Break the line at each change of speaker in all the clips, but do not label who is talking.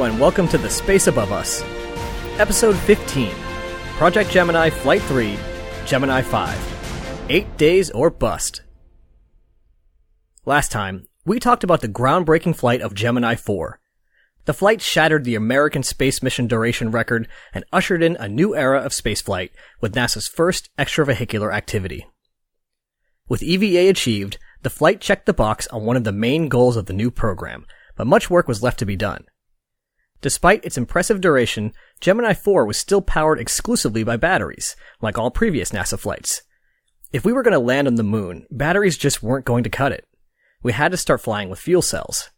Hello and welcome to The Space Above Us, Episode 15, Project Gemini Flight 3, Gemini 5, 8 Days or Bust. Last time, we talked about the groundbreaking flight of Gemini 4. The flight shattered the American space mission duration record and ushered in a new era of spaceflight with NASA's first extravehicular activity. With EVA achieved, the flight checked the box on one of the main goals of the new program, but much work was left to be done. Despite its impressive duration, Gemini 4 was still powered exclusively by batteries, like all previous NASA flights. If we were going to land on the moon, batteries just weren't going to cut it. We had to start flying with fuel cells.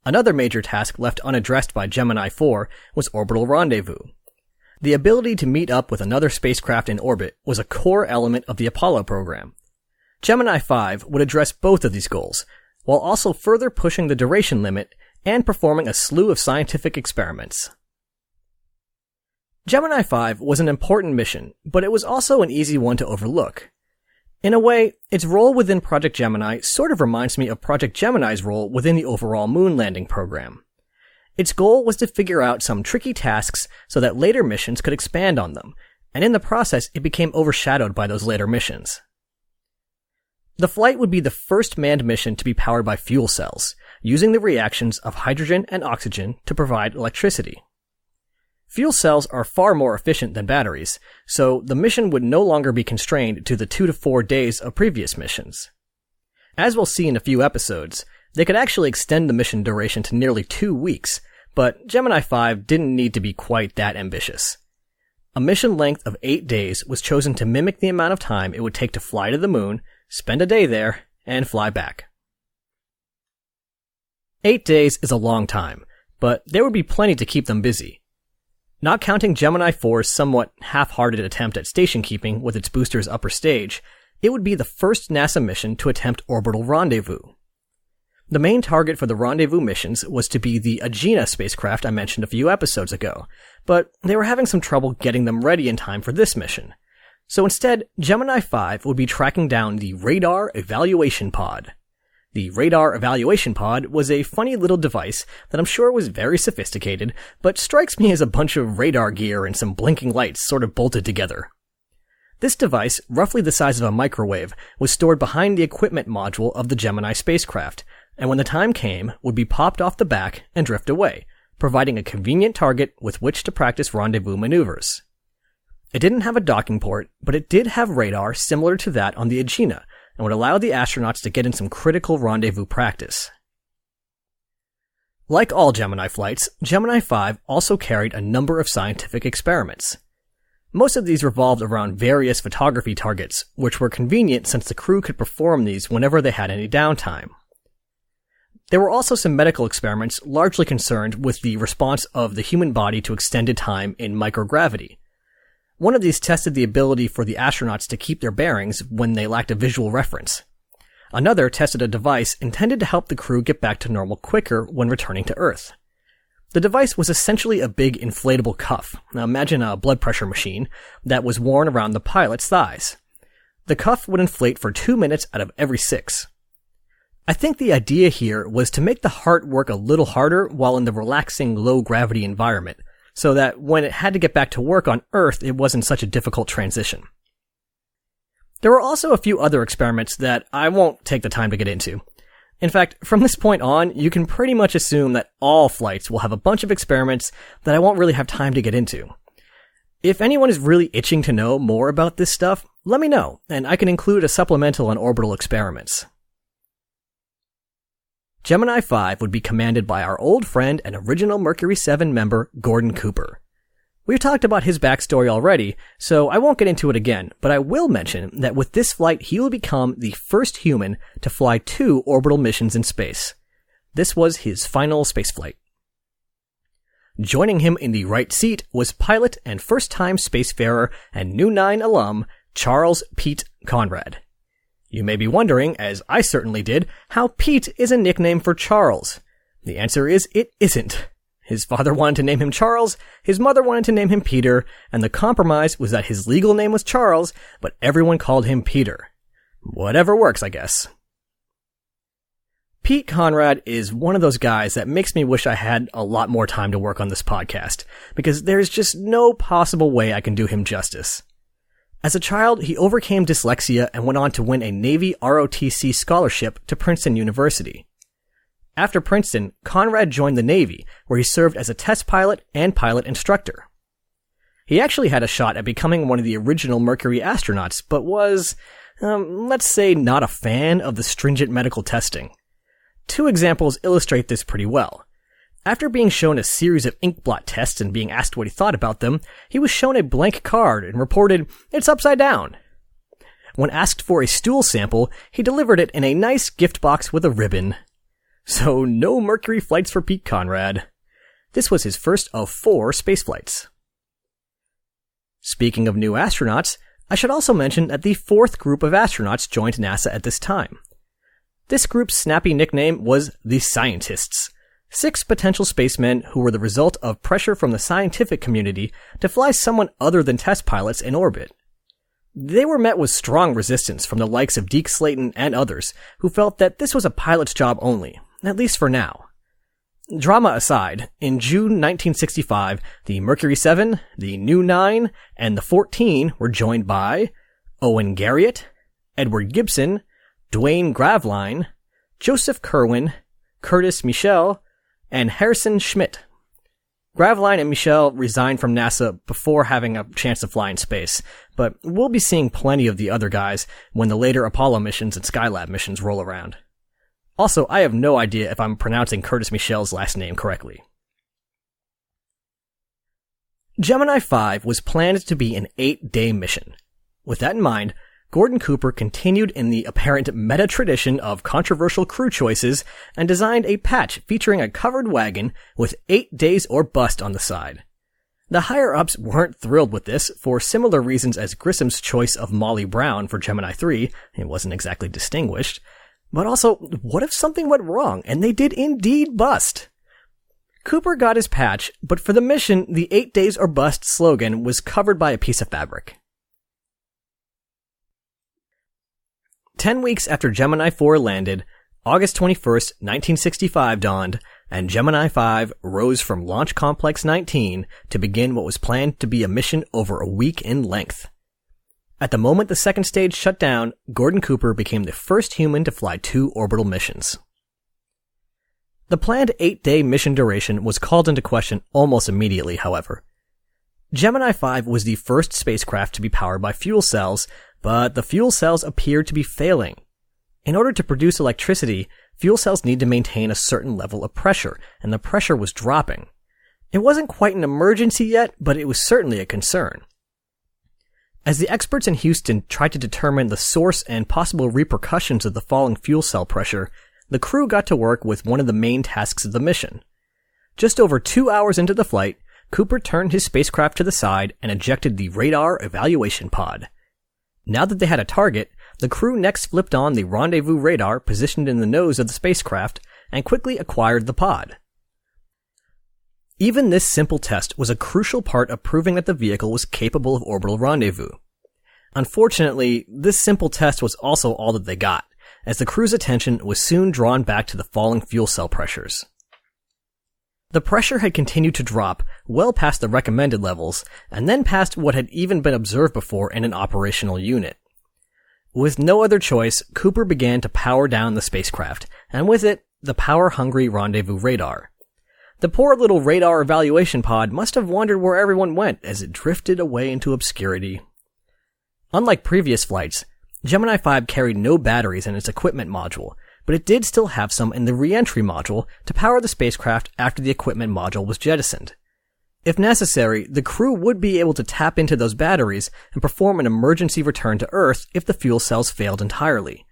Another major task left unaddressed by Gemini 4 was orbital rendezvous. The ability to meet up with another spacecraft in orbit was a core element of the Apollo program. Gemini 5 would address both of these goals, while also further pushing the duration limit and performing a slew of scientific experiments. Gemini 5 was an important mission, but it was also an easy one to overlook. In a way, its role within Project Gemini sort of reminds me of Project Gemini's role within the overall moon landing program. Its goal was to figure out some tricky tasks so that later missions could expand on them, and in the process it became overshadowed by those later missions. The flight would be the first manned mission to be powered by fuel cells, using the reactions of hydrogen and oxygen to provide electricity. Fuel cells are far more efficient than batteries, so the mission would no longer be constrained to the 2 to 4 days of previous missions. As we'll see in a few episodes, they could actually extend the mission duration to nearly 2 weeks, but Gemini 5 didn't need to be quite that ambitious. A mission length of 8 days was chosen to mimic the amount of time it would take to fly to the moon, spend a day there, and fly back. 8 days is a long time, but there would be plenty to keep them busy. Not counting Gemini 4's somewhat half-hearted attempt at station keeping with its booster's upper stage, it would be the first NASA mission to attempt orbital rendezvous. The main target for the rendezvous missions was to be the Agena spacecraft I mentioned a few episodes ago, but they were having some trouble getting them ready in time for this mission. So instead, Gemini 5 would be tracking down the Radar Evaluation Pod. The Radar Evaluation Pod was a funny little device that I'm sure was very sophisticated, but strikes me as a bunch of radar gear and some blinking lights sort of bolted together. This device, roughly the size of a microwave, was stored behind the equipment module of the Gemini spacecraft, and when the time came, would be popped off the back and drift away, providing a convenient target with which to practice rendezvous maneuvers. It didn't have a docking port, but it did have radar similar to that on the Agena, and would allow the astronauts to get in some critical rendezvous practice. Like all Gemini flights, Gemini 5 also carried a number of scientific experiments. Most of these revolved around various photography targets, which were convenient since the crew could perform these whenever they had any downtime. There were also some medical experiments largely concerned with the response of the human body to extended time in microgravity. One of these tested the ability for the astronauts to keep their bearings when they lacked a visual reference. Another tested a device intended to help the crew get back to normal quicker when returning to Earth. The device was essentially a big inflatable cuff, now imagine a blood pressure machine, that was worn around the pilot's thighs. The cuff would inflate for 2 minutes out of every 6. I think the idea here was to make the heart work a little harder while in the relaxing low-gravity environment, so that when it had to get back to work on Earth, it wasn't such a difficult transition. There were also a few other experiments that I won't take the time to get into. In fact, from this point on, you can pretty much assume that all flights will have a bunch of experiments that I won't really have time to get into. If anyone is really itching to know more about this stuff, let me know, and I can include a supplemental on orbital experiments. Gemini 5 would be commanded by our old friend and original Mercury 7 member, Gordon Cooper. We've talked about his backstory already, so I won't get into it again, but I will mention that with this flight he will become the first human to fly 2 orbital missions in space. This was his final spaceflight. Joining him in the right seat was pilot and first-time spacefarer and New 9 alum, Charles Pete Conrad. You may be wondering, as I certainly did, how Pete is a nickname for Charles. The answer is it isn't. His father wanted to name him Charles, his mother wanted to name him Peter, and the compromise was that his legal name was Charles, but everyone called him Peter. Whatever works, I guess. Pete Conrad is one of those guys that makes me wish I had a lot more time to work on this podcast, because there's just no possible way I can do him justice. As a child, he overcame dyslexia and went on to win a Navy ROTC scholarship to Princeton University. After Princeton, Conrad joined the Navy, where he served as a test pilot and pilot instructor. He actually had a shot at becoming one of the original Mercury astronauts, but was, let's say, not a fan of the stringent medical testing. Two examples illustrate this pretty well. After being shown a series of inkblot tests and being asked what he thought about them, he was shown a blank card and reported, "It's upside down." When asked for a stool sample, he delivered it in a nice gift box with a ribbon. So no Mercury flights for Pete Conrad. This was his first of 4 space flights. Speaking of new astronauts, I should also mention that the 4th group of astronauts joined NASA at this time. This group's snappy nickname was the Scientists. 6 potential spacemen who were the result of pressure from the scientific community to fly someone other than test pilots in orbit. They were met with strong resistance from the likes of Deke Slayton and others, who felt that this was a pilot's job only, at least for now. Drama aside, in June 1965, the Mercury 7, the New 9, and the 14 were joined by Owen Garriott, Edward Gibson, Dwayne Graveline, Joseph Kerwin, Curtis Michel, and Harrison Schmitt. Graveline and Michel resigned from NASA before having a chance to fly in space, but we'll be seeing plenty of the other guys when the later Apollo missions and Skylab missions roll around. Also, I have no idea if I'm pronouncing Curtis Michel's last name correctly. Gemini 5 was planned to be an 8-day mission. With that in mind, Gordon Cooper continued in the apparent meta-tradition of controversial crew choices and designed a patch featuring a covered wagon with 8 days or bust on the side. The higher-ups weren't thrilled with this for similar reasons as Grissom's choice of Molly Brown for Gemini 3, it wasn't exactly distinguished, but also, what if something went wrong and they did indeed bust? Cooper got his patch, but for the mission, the 8 days or bust slogan was covered by a piece of fabric. 10 weeks after Gemini 4 landed, August 21st, 1965 dawned, and Gemini 5 rose from Launch Complex 19 to begin what was planned to be a mission over a week in length. At the moment the second stage shut down, Gordon Cooper became the first human to fly 2 orbital missions. The planned 8-day mission duration was called into question almost immediately, however. Gemini 5 was the first spacecraft to be powered by fuel cells, but the fuel cells appeared to be failing. In order to produce electricity, fuel cells need to maintain a certain level of pressure, and the pressure was dropping. It wasn't quite an emergency yet, but it was certainly a concern. As the experts in Houston tried to determine the source and possible repercussions of the falling fuel cell pressure, the crew got to work with one of the main tasks of the mission. Just over 2 hours into the flight, Cooper turned his spacecraft to the side and ejected the radar evaluation pod. Now that they had a target, the crew next flipped on the rendezvous radar positioned in the nose of the spacecraft and quickly acquired the pod. Even this simple test was a crucial part of proving that the vehicle was capable of orbital rendezvous. Unfortunately, this simple test was also all that they got, as the crew's attention was soon drawn back to the falling fuel cell pressures. The pressure had continued to drop well past the recommended levels, and then past what had even been observed before in an operational unit. With no other choice, Cooper began to power down the spacecraft, and with it, the power-hungry rendezvous radar. The poor little radar evaluation pod must have wondered where everyone went as it drifted away into obscurity. Unlike previous flights, Gemini 5 carried no batteries in its equipment module, but it did still have some in the re-entry module to power the spacecraft after the equipment module was jettisoned. If necessary, the crew would be able to tap into those batteries and perform an emergency return to Earth if the fuel cells failed entirely.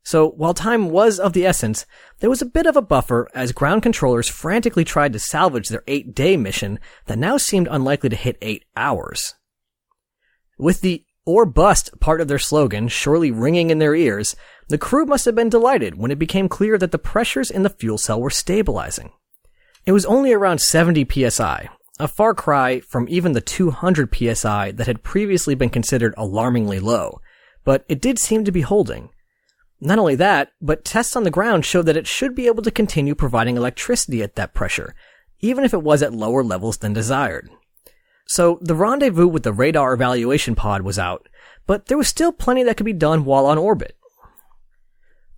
So, while time was of the essence, there was a bit of a buffer as ground controllers frantically tried to salvage their 8-day mission that now seemed unlikely to hit 8 hours. With the or bust part of their slogan surely ringing in their ears, the crew must have been delighted when it became clear that the pressures in the fuel cell were stabilizing. It was only around 70 psi, a far cry from even the 200 psi that had previously been considered alarmingly low, but it did seem to be holding. Not only that, but tests on the ground showed that it should be able to continue providing electricity at that pressure, even if it was at lower levels than desired. So the rendezvous with the radar evaluation pod was out, but there was still plenty that could be done while on orbit.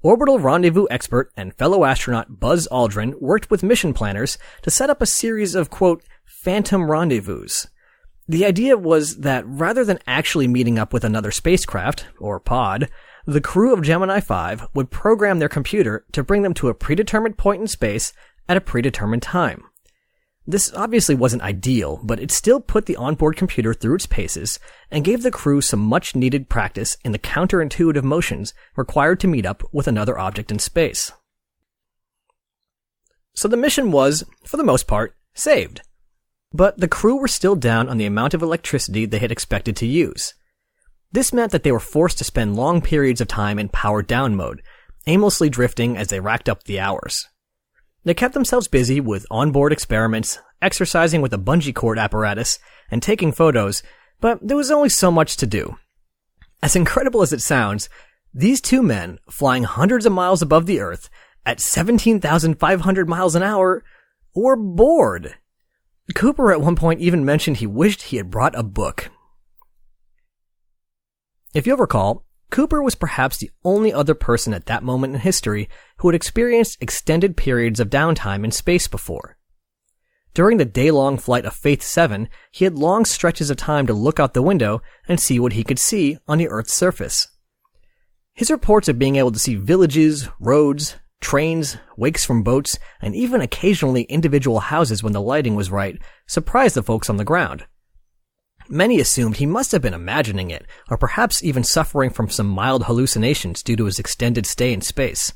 Orbital rendezvous expert and fellow astronaut Buzz Aldrin worked with mission planners to set up a series of, quote, phantom rendezvous. The idea was that rather than actually meeting up with another spacecraft, or pod, the crew of Gemini 5 would program their computer to bring them to a predetermined point in space at a predetermined time. This obviously wasn't ideal, but it still put the onboard computer through its paces and gave the crew some much-needed practice in the counterintuitive motions required to meet up with another object in space. So the mission was, for the most part, saved. But the crew were still down on the amount of electricity they had expected to use. This meant that they were forced to spend long periods of time in power down mode, aimlessly drifting as they racked up the hours. They kept themselves busy with onboard experiments, exercising with a bungee cord apparatus, and taking photos, but there was only so much to do. As incredible as it sounds, these two men, flying hundreds of miles above the Earth, at 17,500 miles an hour, were bored. Cooper at one point even mentioned he wished he had brought a book. If you'll recall, Cooper was perhaps the only other person at that moment in history who had experienced extended periods of downtime in space before. During the day-long flight of Faith 7, he had long stretches of time to look out the window and see what he could see on the Earth's surface. His reports of being able to see villages, roads, trains, wakes from boats, and even occasionally individual houses when the lighting was right surprised the folks on the ground. Many assumed he must have been imagining it, or perhaps even suffering from some mild hallucinations due to his extended stay in space.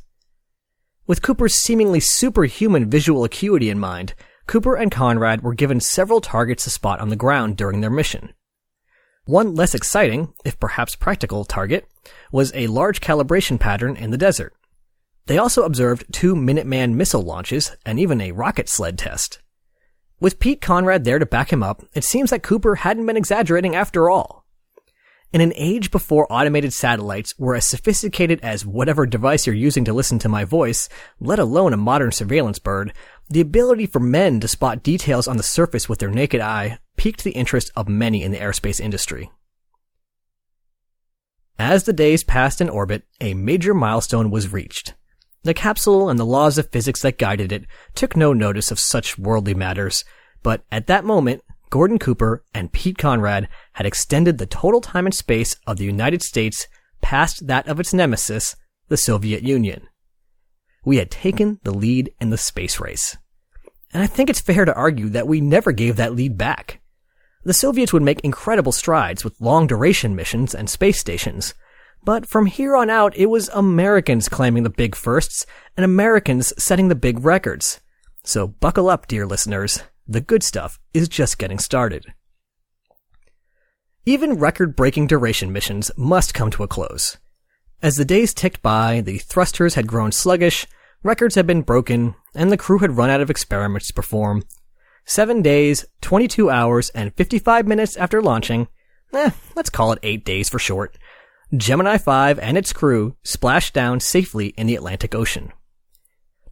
With Cooper's seemingly superhuman visual acuity in mind, Cooper and Conrad were given several targets to spot on the ground during their mission. One less exciting, if perhaps practical, target was a large calibration pattern in the desert. They also observed 2 Minuteman missile launches and even a rocket sled test. With Pete Conrad there to back him up, it seems that Cooper hadn't been exaggerating after all. In an age before automated satellites were as sophisticated as whatever device you're using to listen to my voice, let alone a modern surveillance bird, the ability for men to spot details on the surface with their naked eye piqued the interest of many in the aerospace industry. As the days passed in orbit, a major milestone was reached. The capsule and the laws of physics that guided it took no notice of such worldly matters, but at that moment, Gordon Cooper and Pete Conrad had extended the total time and space of the United States past that of its nemesis, the Soviet Union. We had taken the lead in the space race. And I think it's fair to argue that we never gave that lead back. The Soviets would make incredible strides with long-duration missions and space stations, but from here on out, it was Americans claiming the big firsts and Americans setting the big records. So buckle up, dear listeners. The good stuff is just getting started. Even record-breaking duration missions must come to a close. As the days ticked by, the thrusters had grown sluggish, records had been broken, and the crew had run out of experiments to perform. 7 days, 22 hours, and 55 minutes after launching, let's call it 8 days for short, Gemini 5 and its crew splashed down safely in the Atlantic Ocean.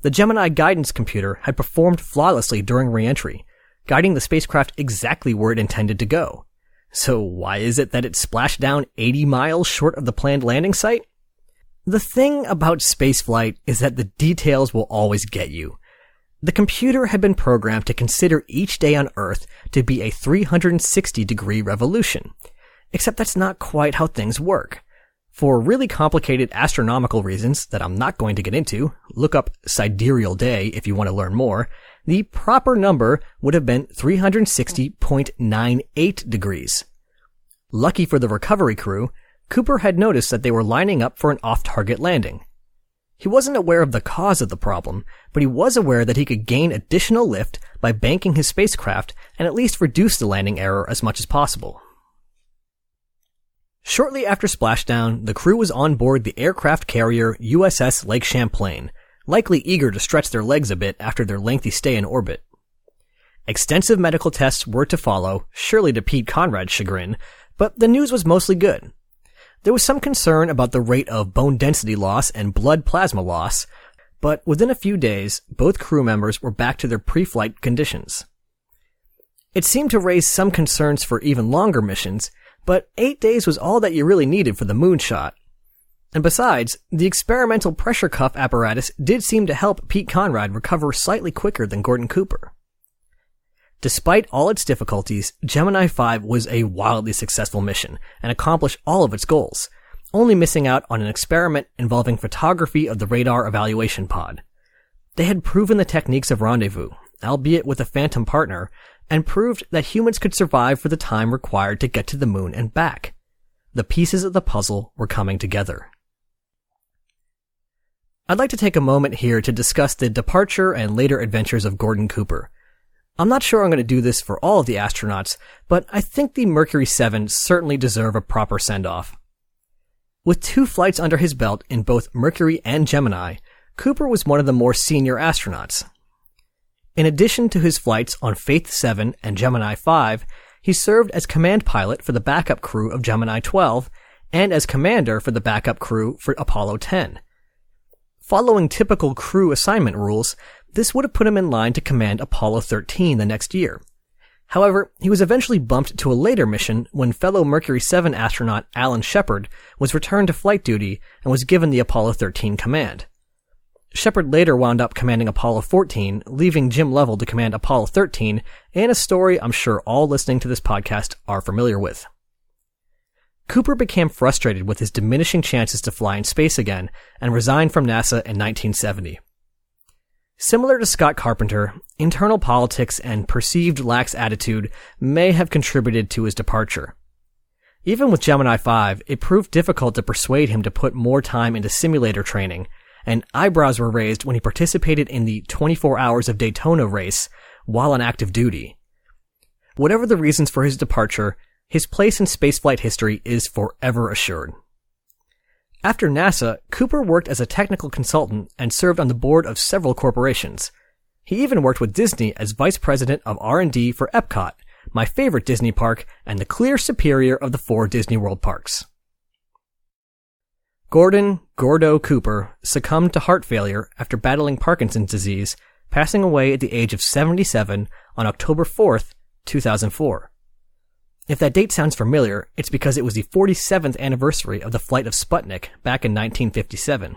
The Gemini guidance computer had performed flawlessly during re-entry, guiding the spacecraft exactly where it intended to go. So why is it that it splashed down 80 miles short of the planned landing site? The thing about spaceflight is that the details will always get you. The computer had been programmed to consider each day on Earth to be a 360-degree revolution. Except that's not quite how things work. For really complicated astronomical reasons that I'm not going to get into, look up sidereal day if you want to learn more, the proper number would have been 360.98 degrees. Lucky for the recovery crew, Cooper had noticed that they were lining up for an off-target landing. He wasn't aware of the cause of the problem, but he was aware that he could gain additional lift by banking his spacecraft and at least reduce the landing error as much as possible. Shortly after splashdown, the crew was on board the aircraft carrier USS Lake Champlain, likely eager to stretch their legs a bit after their lengthy stay in orbit. Extensive medical tests were to follow, surely to Pete Conrad's chagrin, but the news was mostly good. There was some concern about the rate of bone density loss and blood plasma loss, but within a few days, both crew members were back to their pre-flight conditions. It seemed to raise some concerns for even longer missions, but 8 days was all that you really needed for the moonshot. And besides, the experimental pressure cuff apparatus did seem to help Pete Conrad recover slightly quicker than Gordon Cooper. Despite all its difficulties, Gemini 5 was a wildly successful mission and accomplished all of its goals, only missing out on an experiment involving photography of the radar evaluation pod. They had proven the techniques of rendezvous, albeit with a phantom partner, and proved that humans could survive for the time required to get to the moon and back. The pieces of the puzzle were coming together. I'd like to take a moment here to discuss the departure and later adventures of Gordon Cooper. I'm not sure I'm going to do this for all of the astronauts, but I think the Mercury 7 certainly deserve a proper send-off. With 2 flights under his belt in both Mercury and Gemini, Cooper was one of the more senior astronauts. In addition to his flights on Faith 7 and Gemini 5, he served as command pilot for the backup crew of Gemini 12 and as commander for the backup crew for Apollo 10. Following typical crew assignment rules, this would have put him in line to command Apollo 13 the next year. However, he was eventually bumped to a later mission when fellow Mercury 7 astronaut Alan Shepard was returned to flight duty and was given the Apollo 13 command. Shepard later wound up commanding Apollo 14, leaving Jim Lovell to command Apollo 13, in a story I'm sure all listening to this podcast are familiar with. Cooper became frustrated with his diminishing chances to fly in space again and resigned from NASA in 1970. Similar to Scott Carpenter, internal politics and perceived lax attitude may have contributed to his departure. Even with Gemini 5, it proved difficult to persuade him to put more time into simulator training, and eyebrows were raised when he participated in the 24 Hours of Daytona race while on active duty. Whatever the reasons for his departure, his place in spaceflight history is forever assured. After NASA, Cooper worked as a technical consultant and served on the board of several corporations. He even worked with Disney as vice president of R&D for Epcot, my favorite Disney park and the clear superior of the 4 Disney World parks. Gordo Cooper succumbed to heart failure after battling Parkinson's disease, passing away at the age of 77 on October 4th, 2004. If that date sounds familiar, it's because it was the 47th anniversary of the flight of Sputnik back in 1957.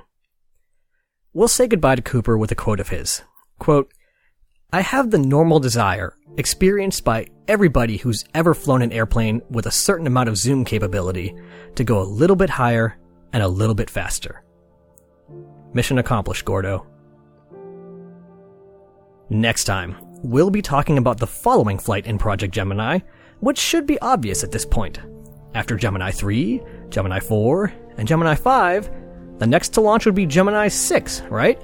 We'll say goodbye to Cooper with a quote of his. Quote, "I have the normal desire, experienced by everybody who's ever flown an airplane with a certain amount of zoom capability, to go a little bit higher and a little bit faster." Mission accomplished, Gordo. Next time, we'll be talking about the following flight in Project Gemini, which should be obvious at this point. After Gemini 3, Gemini 4, and Gemini 5, the next to launch would be Gemini 6, right?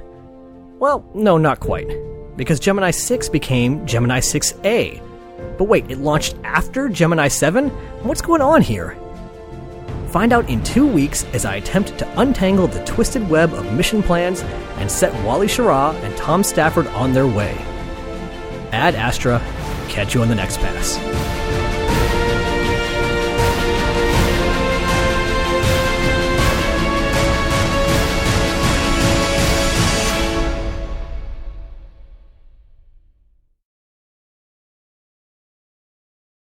Well, no, not quite, because Gemini 6 became Gemini 6A. But wait, it launched after Gemini 7? What's going on here? Find out in 2 weeks as I attempt to untangle the twisted web of mission plans and set Wally Schirra and Tom Stafford on their way. Ad Astra, catch you on the next pass.